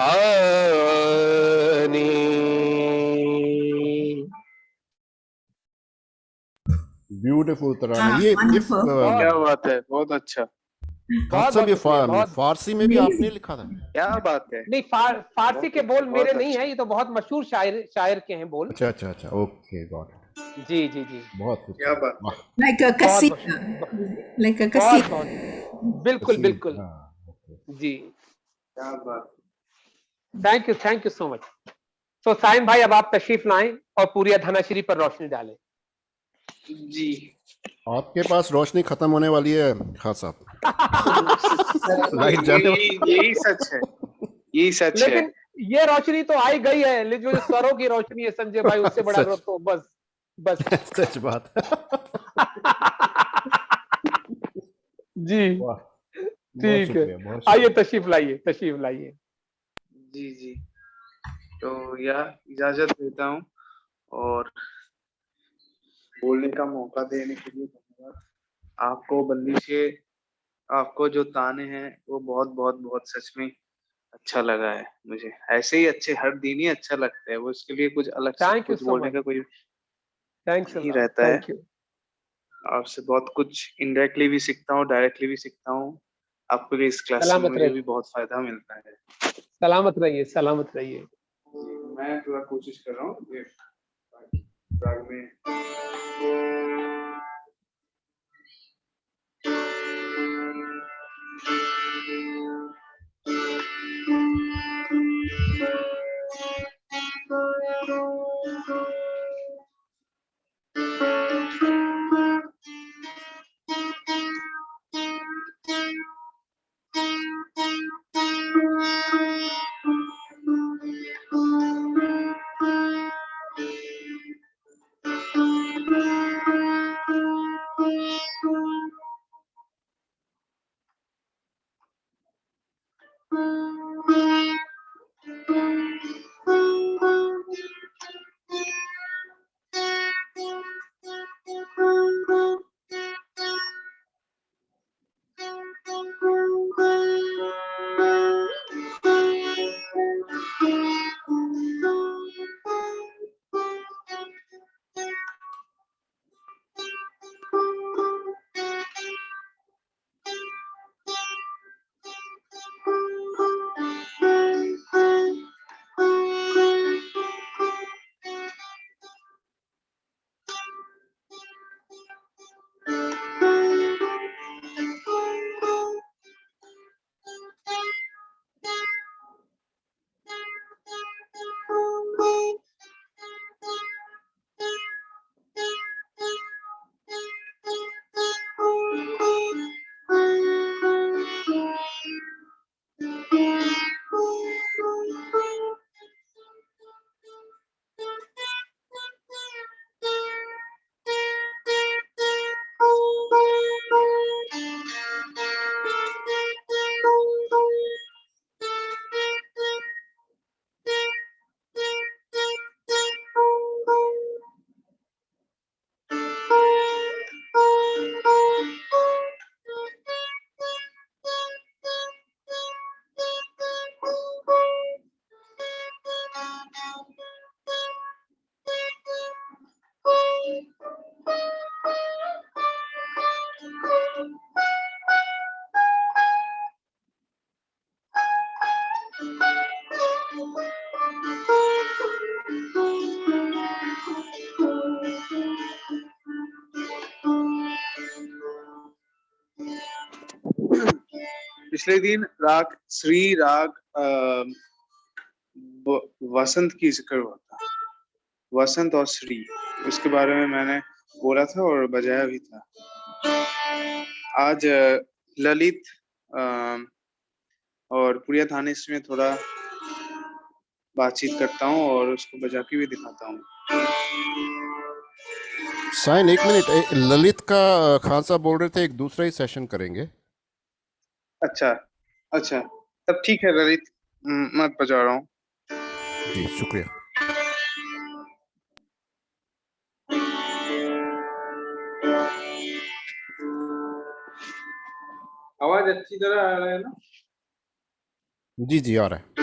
ani beautiful तराना। ये wonderful. क्या बात है, बहुत अच्छा। खान साहब, ये बहुत फारसी में भी आपने लिखा था? क्या बात है। नहीं, फारसी के बोल मेरे नहीं अच्छा। है, ये तो बहुत मशहूर शायर के हैं बोल। अच्छा अच्छा अच्छा, ओके, गॉट इट। जी जी जी, बहुत खूब, क्या बात। वाह, Like a बहुत kasida. Like a बहुत kasida. बहुत बिल्कुल तस्वीर, बिल्कुल हाँ, ओके। जी। क्या बात। Thank you so much. तो साइम भाई, अब आप तशरीफ लाएं और पूरी धनाश्री पर रोशनी डालें। जी, आपके पास रोशनी खत्म होने वाली है खान साहब। लाइट जाने यही सच है, यही सच है। लेकिन ये रोशनी तो आई गई है, लेकिन जो स्वरों की रोशनी है संजय भाई, उससे बड़ा सच। तो बस सच बात। जी, वाह, ठीक है, बहुत आइए तशरीफ लाइए। जी जी, तो यह इजाजत देता हूँ और बोलने का मौका देने के लिए धन्यवाद। आपको बंदिशे, आपको जो ताने हैं वो बहुत बहुत बहुत सच में अच्छा लगा है मुझे। ऐसे ही अच्छे हर दिन ही अच्छा लगता है, वो इसके लिए कुछ अलग से थैंक यू कुछ सो बोलने मच, का कोई थैंक्स नहीं रहता है। Thank you. आपसे बहुत कुछ इनडायरेक्टली भी सीखता हूँ, डायरेक्टली भी सीखता हूँ। आपके लिए इस क्लास से सलामत मुझे रहिए, भी बहुत फायदा मिलता है। सलामत रहिए। मैं थोड़ा कोशिश कर रहा हूँ ये राग में। पिछले दिन राग श्री राग वसंत की जिक्र हुआ था, वसंत और श्री, उसके बारे में मैंने बोला था और बजाया भी था। आज ललित और प्रिया थानेश में थोड़ा बातचीत करता हूँ और उसको बजा के भी दिखाता हूँ। साइन एक मिनट, ललित का खान साहब बोल रहे थे एक दूसरा ही सेशन करेंगे। अच्छा अच्छा, तब ठीक है ललित, मैं बजा रहा हूँ। जी शुक्रिया। आवाज अच्छी तरह आ रहा है ना? जी जी आ रहा है।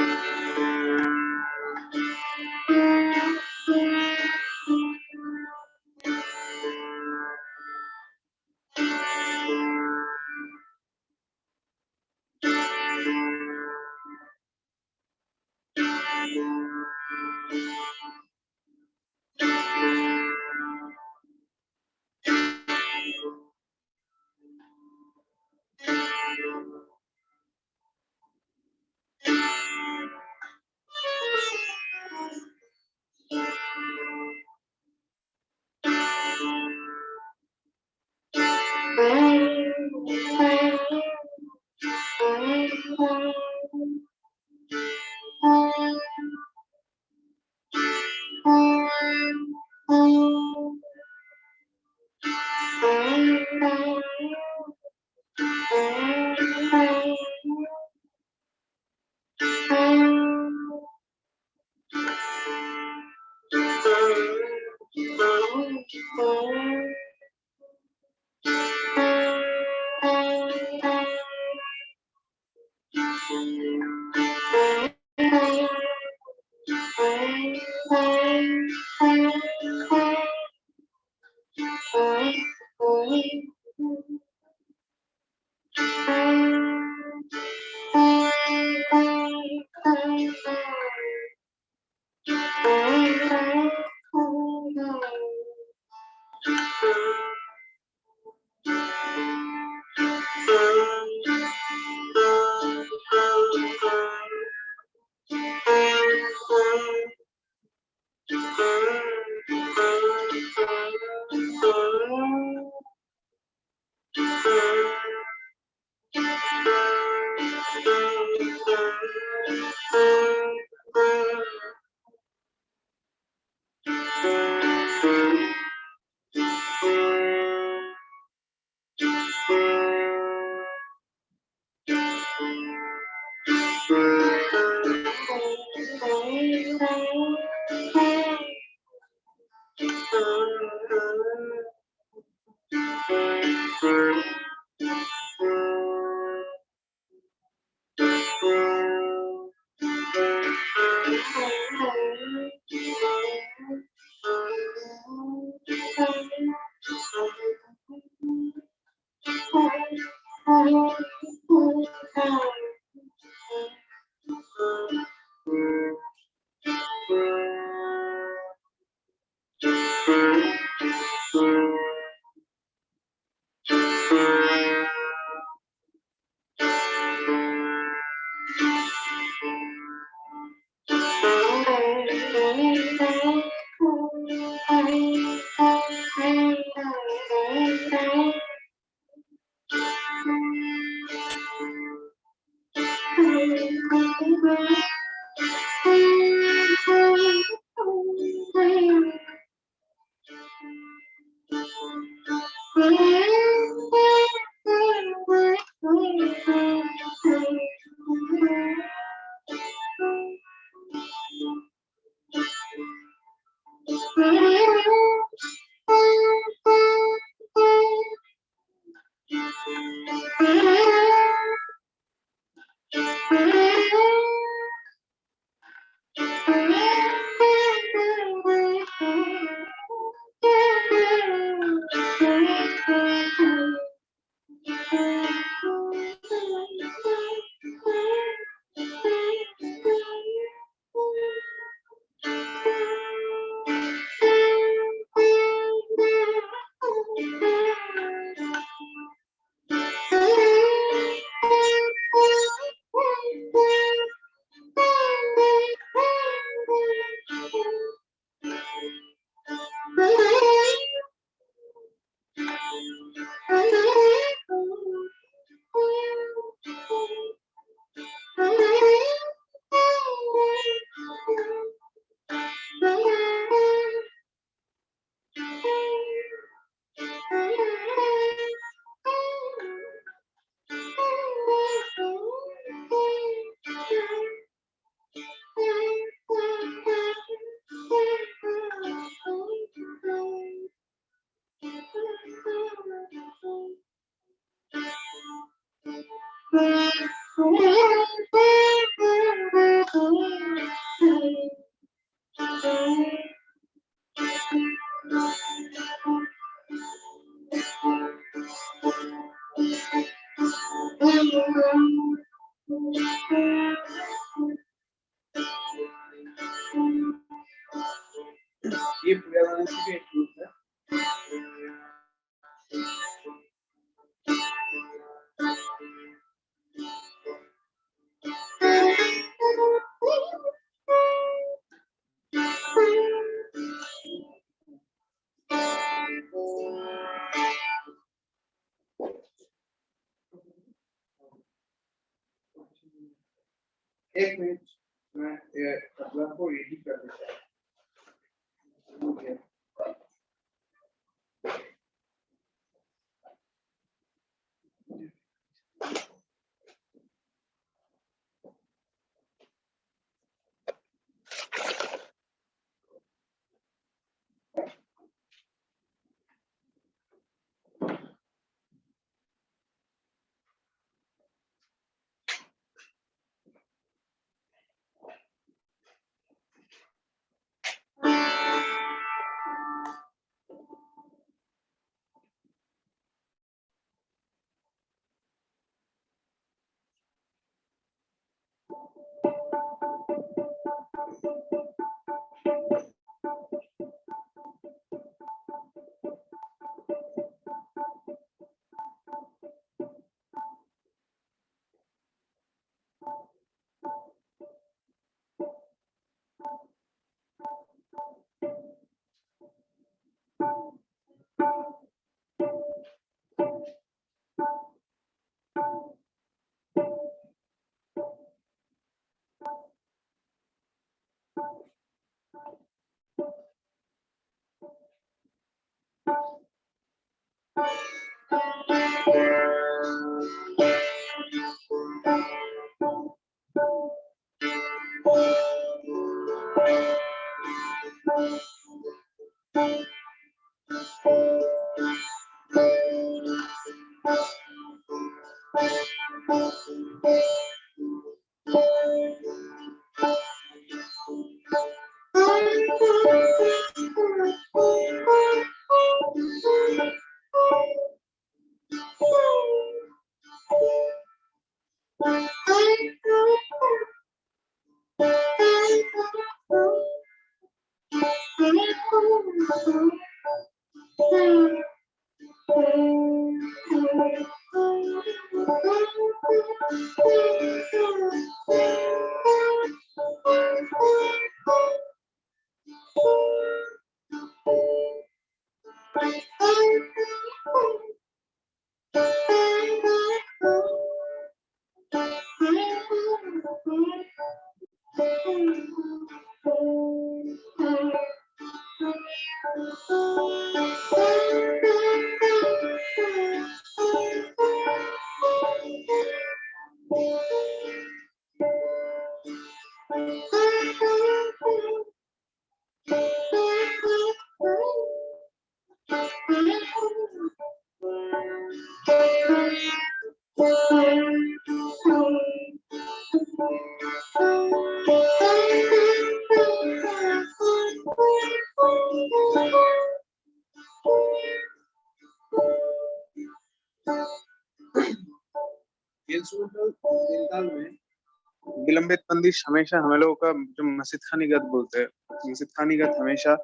से भी एक ग्रुप है। एक मिनट, मैं अगला को एडिट कर देता हूँ। इंस्ट्रूमेंटल में विलंबित बंदिश हमेशा हम लोगों का जो मस्जिद खानी गत बोलते हैं, मस्जिद खानी गत हमेशा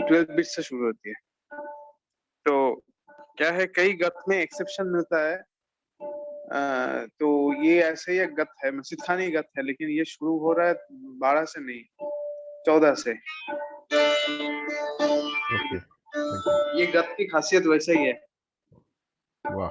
12 बीट से शुरू होती है। तो क्या है, कई गत में एक्सेप्शन मिलता है। तो ये ऐसे ही एक गत है, मस्जिद खानी गत है, लेकिन ये शुरू हो रहा है 12 से नहीं, 14 से। ओके, ये गत की खासियत वैसे ही है। वाह।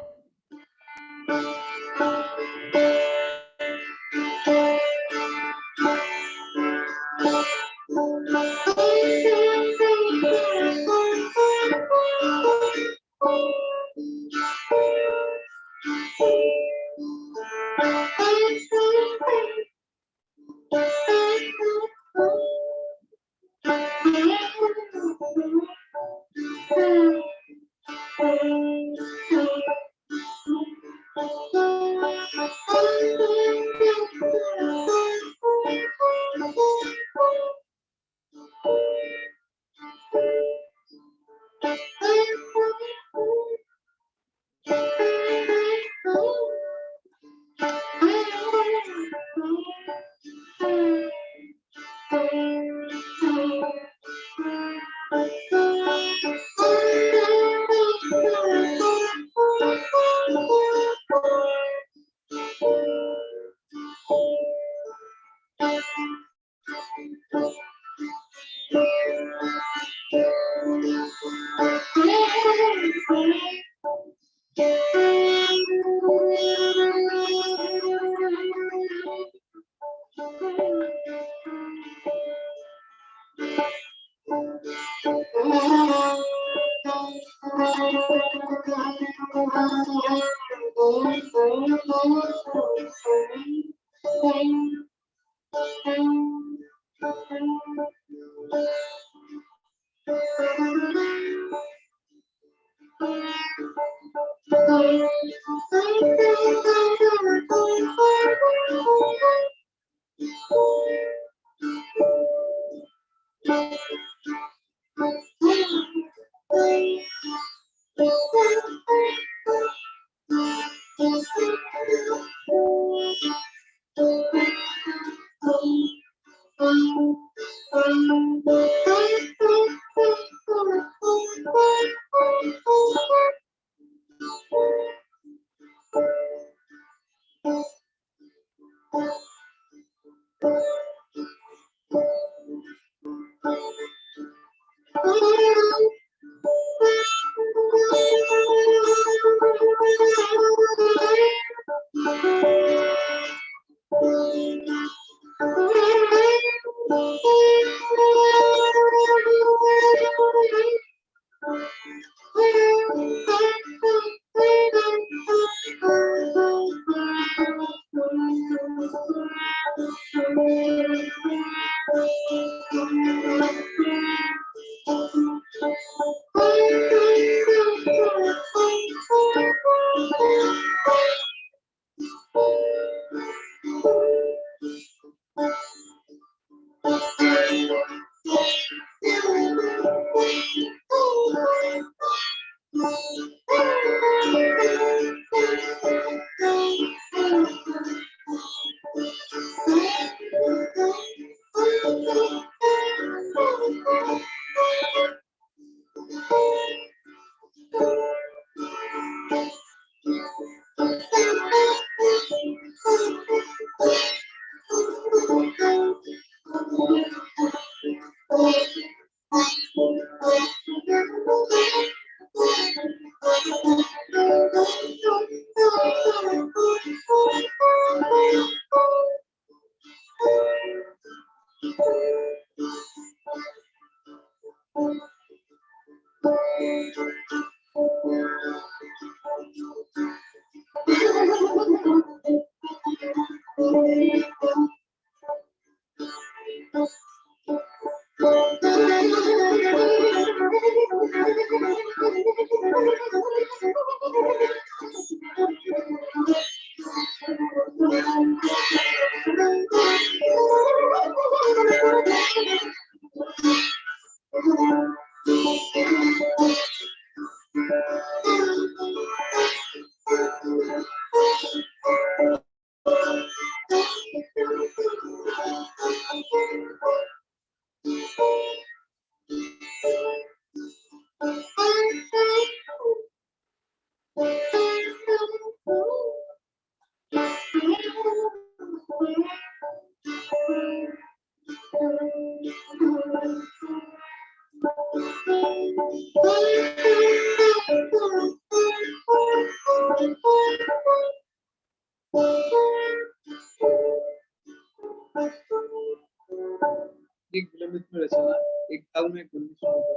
एक विलंबित में रचना, एक ताल में एक बंदिश होगा।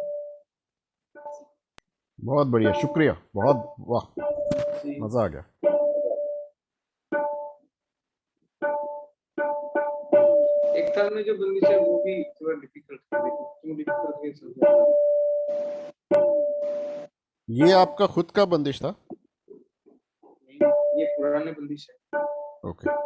बहुत बढ़िया, शुक्रिया, बहुत वाह, जी। मजा आ गया। एक ताल में जो बंदिश है वो भी थोड़ा डिफिकल्ट है, क्यों डिफिकल्ट है समझना। ये आपका खुद का बंदिश था? ये पुराने बंदिश है। ओके।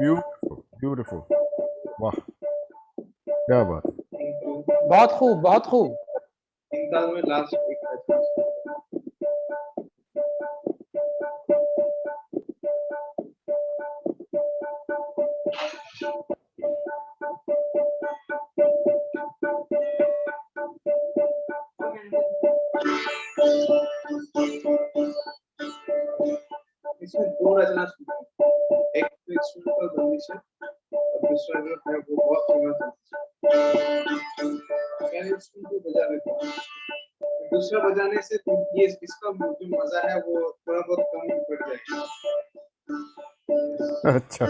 ब्यूटीफुल ब्यूटीफुल, वाह क्या बात। बहुत खूब, बहुत खूब। तीन साल में लास्ट एक इसमें दो रचना सुनी, एक तो इंस्ट्रूमेंटल बंदिश है और दूसरा जो है वो बहुत फेमस है। मैं इंस्ट्रूमेंट को बजा लेता हूँ, दूसरा बजाने से ये इसका जो मजा है वो थोड़ा बहुत कम बढ़ जाएगा। अच्छा,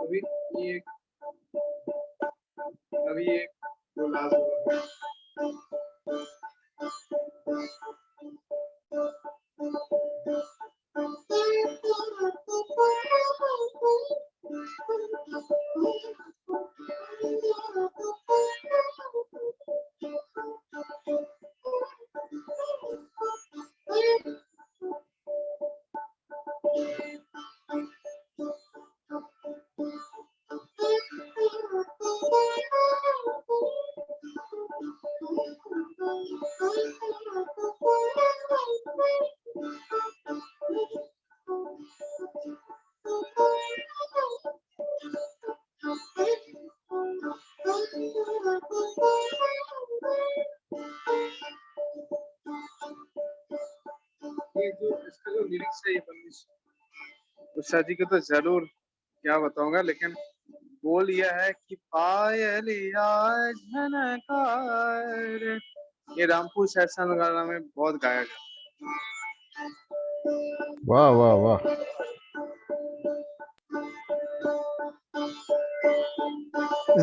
अभी ये अभी एक जो लास्ट ये जो इसका जो लिरिक्स है ये बंदिश उषा जी को तो जरूर क्या बताऊंगा, लेकिन बोल यह है कि पायलिया झनकार, ये रामपुर सेशन गाना में बहुत गाया गया। वाह वाह वाह।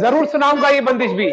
जरूर सुनाऊंगा ये बंदिश भी।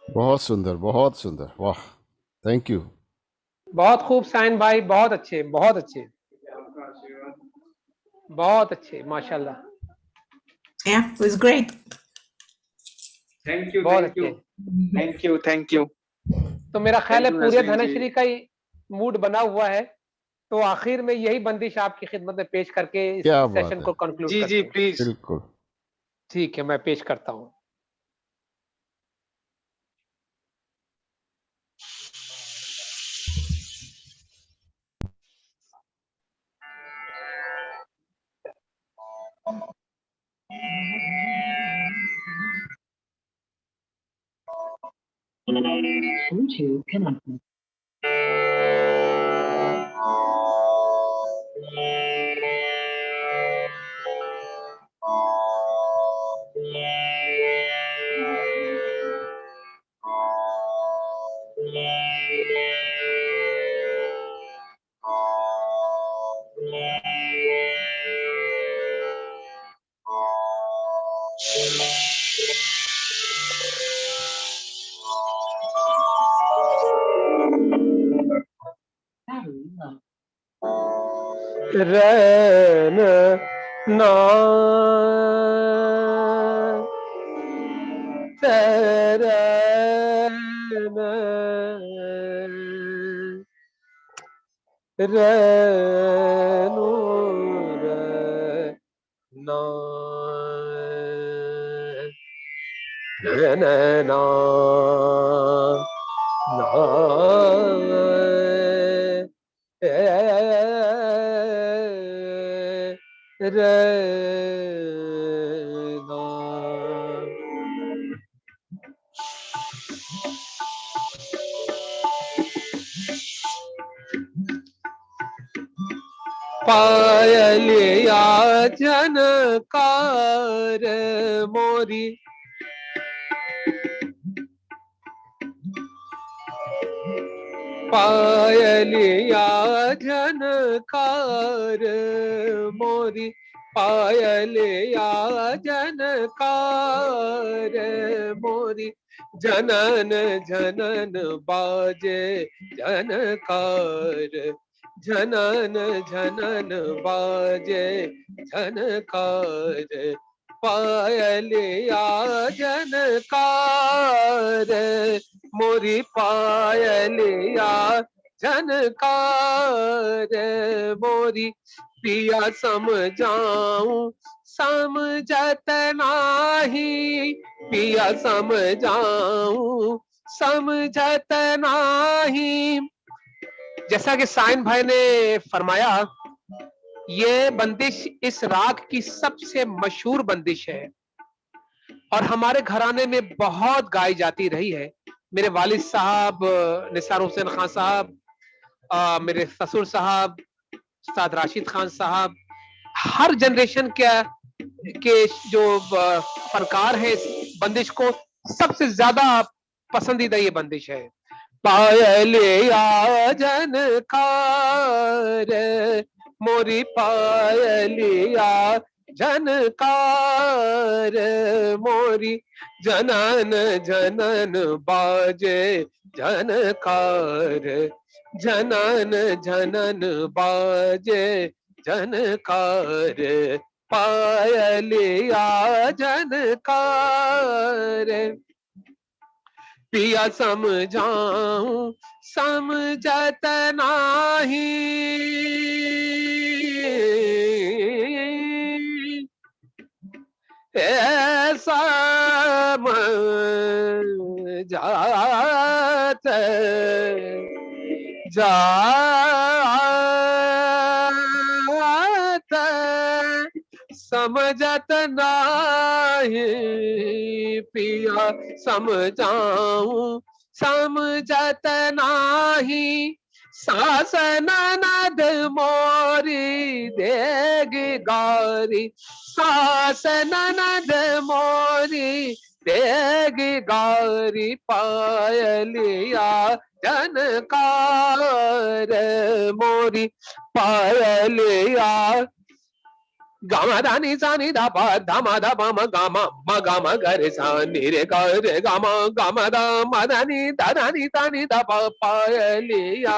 बहुत सुंदर, वाह, थैंक यू। बहुत खूब साइन भाई, बहुत अच्छे, बहुत अच्छे। आपका आशीर्वाद बहुत अच्छे, माशाल्लाह। Yeah, it was great. Thank you, बहुत थैंक यू, अच्छे। थैंक यू, थैक यू, तो मेरा ख्याल है थैंक यू पूरे नसरीन जी। धनश्री का ही मूड बना हुआ है, तो आखिर में यही बंदिश आपकी खिदमत में पेश करके इस क्या बात सेशन है, को कंक्लूड जी करते जी हैं। प्लीज। बिल्कुल। ठीक है, मैं पेश करता हूँ। Bluetooth connected. Battery low. रैन ना तेरैन रैनो रैना रैना पायलिया जनकार मोरी पायलिया जनकार मोरी पायलिया जनकार मोरी जनन जनन बाजे जनकार जनन जनन बाजे जनकार पायलिया जनकार मोरी पायलिया झनकार मोरी पिया समझाऊं समझत नाही पिया समझाऊं समझत नाही। जैसा कि साइन भाई ने फरमाया, ये बंदिश इस राग की सबसे मशहूर बंदिश है और हमारे घराने में बहुत गाई जाती रही है। मेरे वालिद साहब निसार हुसैन खान साहब, मेरे ससुर साहब उस्ताद राशिद खान साहब, हर जनरेशन के जो फनकार है इस बंदिश को सबसे ज्यादा पसंदीदा ये बंदिश है। पायलिया जनकार मोरी पायलिया जनकार मोरी जनन जनन बाजे जनकार जनन जनन बाजे जनकार पायलिया जनकार पिया समझाऊं समझत नाही ऐसा जात जात समझत नाही पिया समझाऊं समझत नाही सास ननद मोरी देगी गारी सास ननद मोरी देगी गारी पायलिया जनकार मोरी पायलिया गामा दानी सानी धा पा धामा धा पा म गामा गरे सा नी रे गा रे गामा गामा धा मा दानी तानी धा पा पायलिया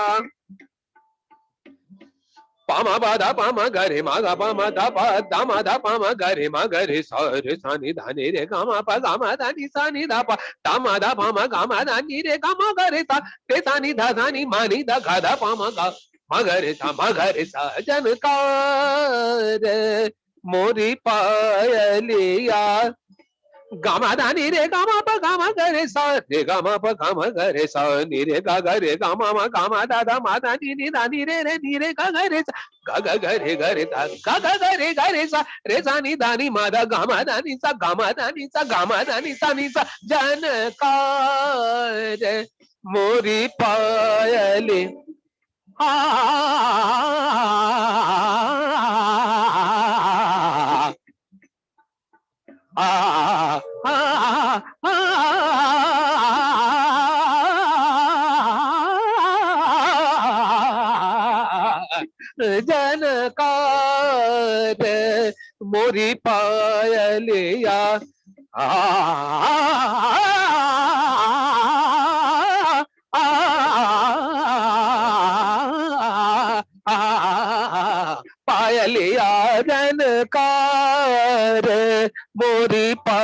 पामा बाधा पामा गरे मागा पामा दा पा दामा दा पामा गरे मा गरे सा रे सा नि धा नि रे गामा पा गामा धा नि सा नि धा पा दामा दा पामा गामा धा नि रे गामा गरे सा रे सा नि धा सा नि मा नि धा गा धा पामा गा मा गरे सा जनकार मोरी पायलिया गामा धा नि रे गामा पा गामा गरे सा रे गामा पा गामा गरे सा नि रे गा गरे गामा मा गामा दा धा मा धा नि धा नि रे गा गरे सा गा गा गरे गरे दा गा गा गरे सा रे सा नि धा नि मा धा गामा धा नि सा गामा धा नि सा गामा धा नि सा जनकार मोरी पायली जनकार मोरी पायलिया पायलिया जनकार मोरी पा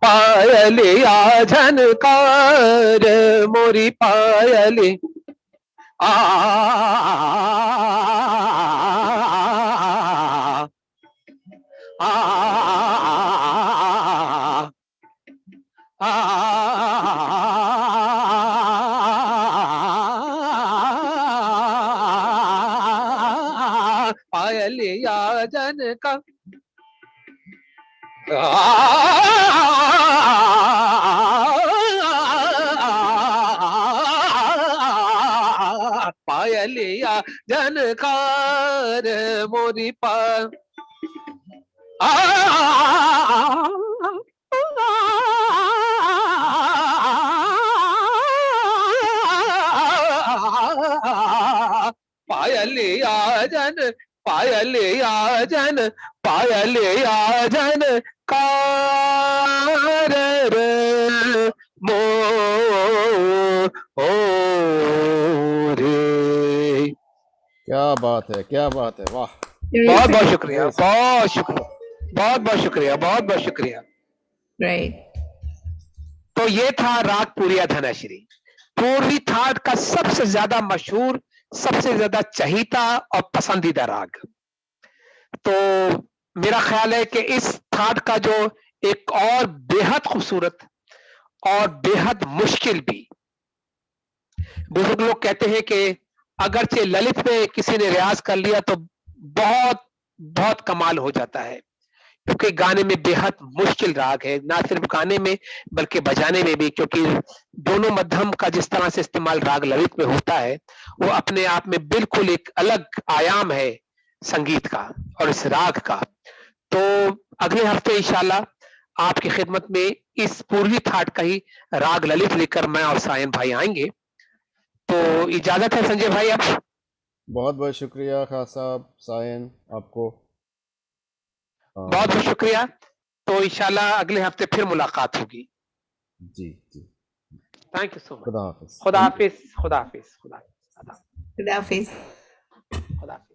पायलिया झनकार मोरी पायली आ पायलिया जनका पायलिया जनकार मोरी पा पायलिया जन पायलिया जन पायलिया जन कार मो रे। क्या बात है, क्या बात है, वाह। बहुत बहुत शुक्रिया, बहुत शुक्रिया, बहुत बहुत शुक्रिया, बहुत बहुत शुक्रिया। Great. तो ये था राग पूरिया धनाश्री, पूर्वी थाट का सबसे ज्यादा मशहूर, सबसे ज्यादा चहीता और पसंदीदा राग। तो मेरा ख्याल है कि इस थाट का जो एक और बेहद खूबसूरत और बेहद मुश्किल भी, बुजुर्ग लोग कहते हैं कि अगरचे ललित में किसी ने रियाज कर लिया तो बहुत बहुत कमाल हो जाता है, क्योंकि गाने में बेहद मुश्किल राग है, ना सिर्फ गाने में बल्कि बजाने में भी, क्योंकि दोनों मध्यम का जिस तरह से इस्तेमाल राग ललित में होता है वो अपने आप में बिल्कुल एक अलग आयाम है संगीत का और इस राग का। तो अगले हफ्ते इंशाल्लाह आपकी खिदमत में इस पूर्वी थाट का ही राग ललित लेकर मैं और सायन भाई आएंगे। तो इजाजत है संजय भाई, अब बहुत बहुत शुक्रिया खान साहब, सायन आपको बहुत बहुत शुक्रिया। तो इंशाल्लाह अगले हफ्ते फिर मुलाकात होगी। जी जी, थैंक यू सो मच। खुदा हाफिज। खुदा हाफिज, खुदा हाफिज, खुदा हाफिज, Good afternoon. खुदा हाफिज।